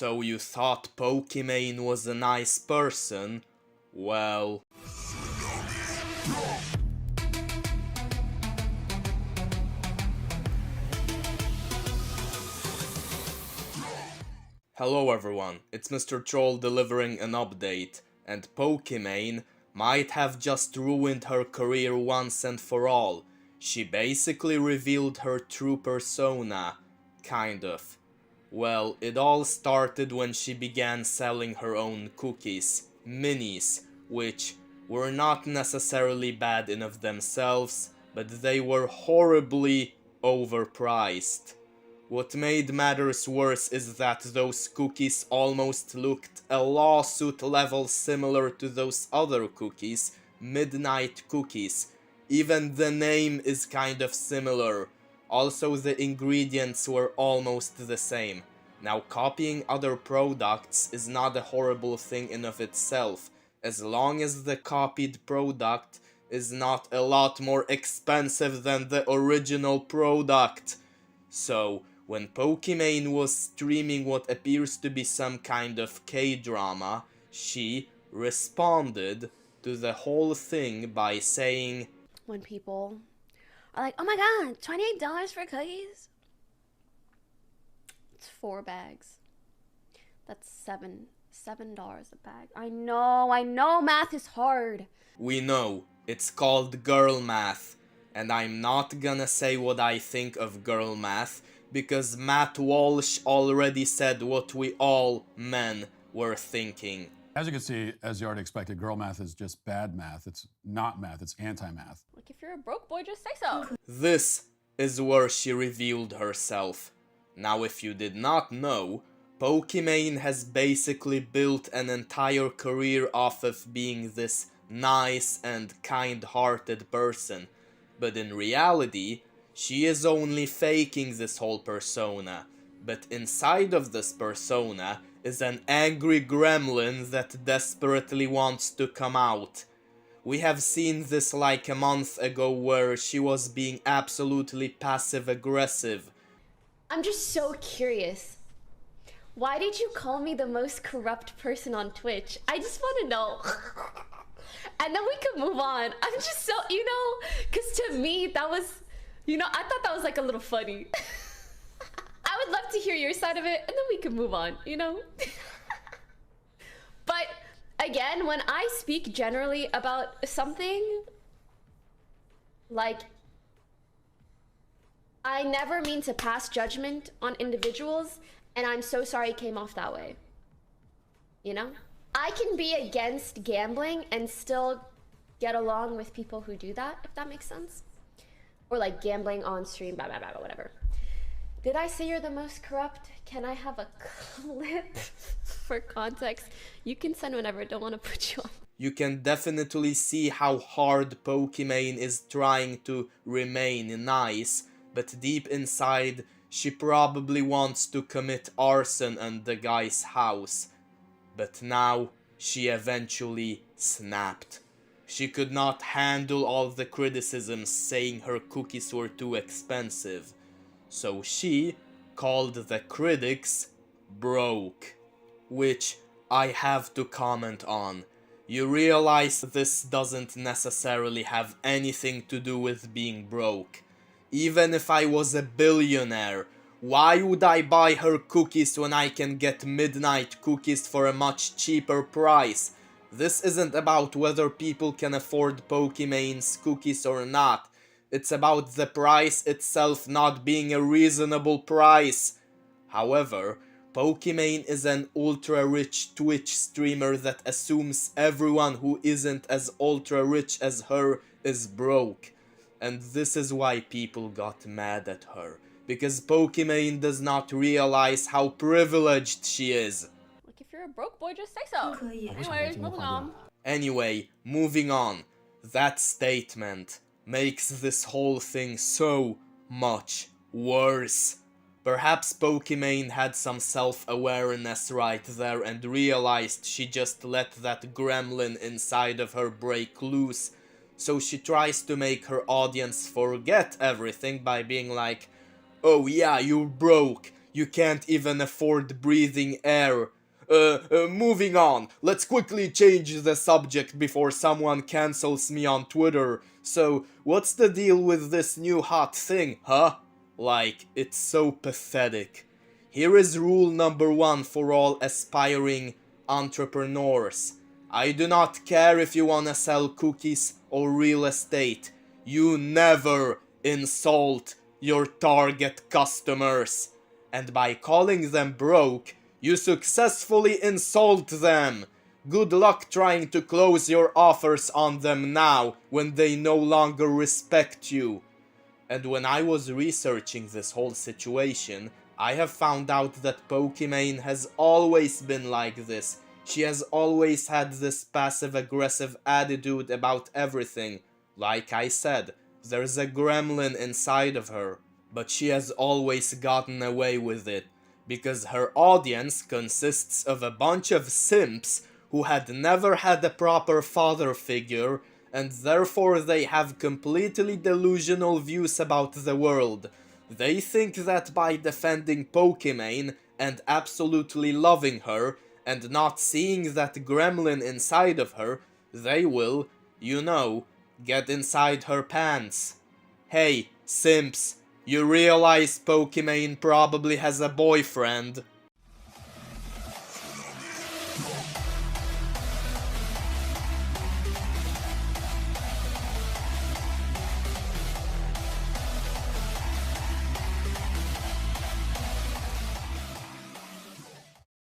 So you thought Pokimane was a nice person? Well... Hello everyone, it's Mr. Troll delivering an update, and Pokimane might have just ruined her career once and for all. She basically revealed her true persona, kind of. Well, it all started when she began selling her own cookies, minis, which were not necessarily bad in of themselves, but they were horribly overpriced. What made matters worse is that those cookies almost looked a lawsuit level similar to those other cookies, midnight cookies. Even the name is kind of similar. Also, the ingredients were almost the same. Now, copying other products is not a horrible thing in of itself, as long as the copied product is not a lot more expensive than the original product. So, when Pokimane was streaming what appears to be some kind of K-drama, she responded to the whole thing by saying, when people are like, oh my god, $28 for cookies? It's 4 bags. That's $7 a bag. I know math is hard. We know, it's called girl math, and I'm not gonna say what I think of girl math, because Matt Walsh already said what we all men were thinking. As you can see, as you already expected, girl math is just bad math. It's not math, it's anti-math. Like, if you're a broke boy, just say so. This is where she revealed herself. Now, if you did not know, Pokimane has basically built an entire career off of being this nice and kind-hearted person. But in reality, she is only faking this whole persona. But inside of this persona is an angry gremlin that desperately wants to come out. We have seen this like a month ago where she was being absolutely passive-aggressive. I'm just so curious. Why did you call me the most corrupt person on Twitch? I just want to know. And then we could move on. I'm just so, because to me, that was, I thought that was like a little funny. I would love to hear your side of it, and then we can move on, But again, when I speak generally about something, like, I never mean to pass judgment on individuals, and I'm so sorry it came off that way. I can be against gambling and still get along with people who do that, if that makes sense. Or like gambling on stream, blah, blah, blah, whatever. Did I say you're the most corrupt? Can I have a clip for context? You can send whenever, don't want to put you on. You can definitely see how hard Pokimane is trying to remain nice, but deep inside, she probably wants to commit arson on the guy's house. But now, she eventually snapped. She could not handle all the criticisms saying her cookies were too expensive. So she called the critics broke. Which I have to comment on. You realize this doesn't necessarily have anything to do with being broke. Even if I was a billionaire, why would I buy her cookies when I can get midnight cookies for a much cheaper price? This isn't about whether people can afford Pokimane's cookies or not. It's about the price itself not being a reasonable price. However, Pokimane is an ultra-rich Twitch streamer that assumes everyone who isn't as ultra-rich as her is broke. And this is why people got mad at her. Because Pokimane does not realize how privileged she is. Like, if you're a broke boy, just say so. Anyways, moving on. Anyway, moving on. That statement makes this whole thing so much worse. Perhaps Pokimane had some self-awareness right there and realized she just let that gremlin inside of her break loose. So she tries to make her audience forget everything by being like, oh yeah, you're broke. You can't even afford breathing air. Moving on. Let's quickly change the subject before someone cancels me on Twitter. So, what's the deal with this new hot thing, huh? Like, it's so pathetic. Here is rule number 1 for all aspiring entrepreneurs. I do not care if you wanna sell cookies or real estate. You never insult your target customers. And by calling them broke, you successfully insult them. Good luck trying to close your offers on them now when they no longer respect you. And when I was researching this whole situation, I have found out that Pokimane has always been like this. She has always had this passive-aggressive attitude about everything. Like I said, there's a gremlin inside of her. But she has always gotten away with it, because her audience consists of a bunch of simps who had never had a proper father figure, and therefore they have completely delusional views about the world. They think that by defending Pokimane and absolutely loving her, and not seeing that gremlin inside of her, they will, you know, get inside her pants. Hey, simps, you realize Pokimane probably has a boyfriend?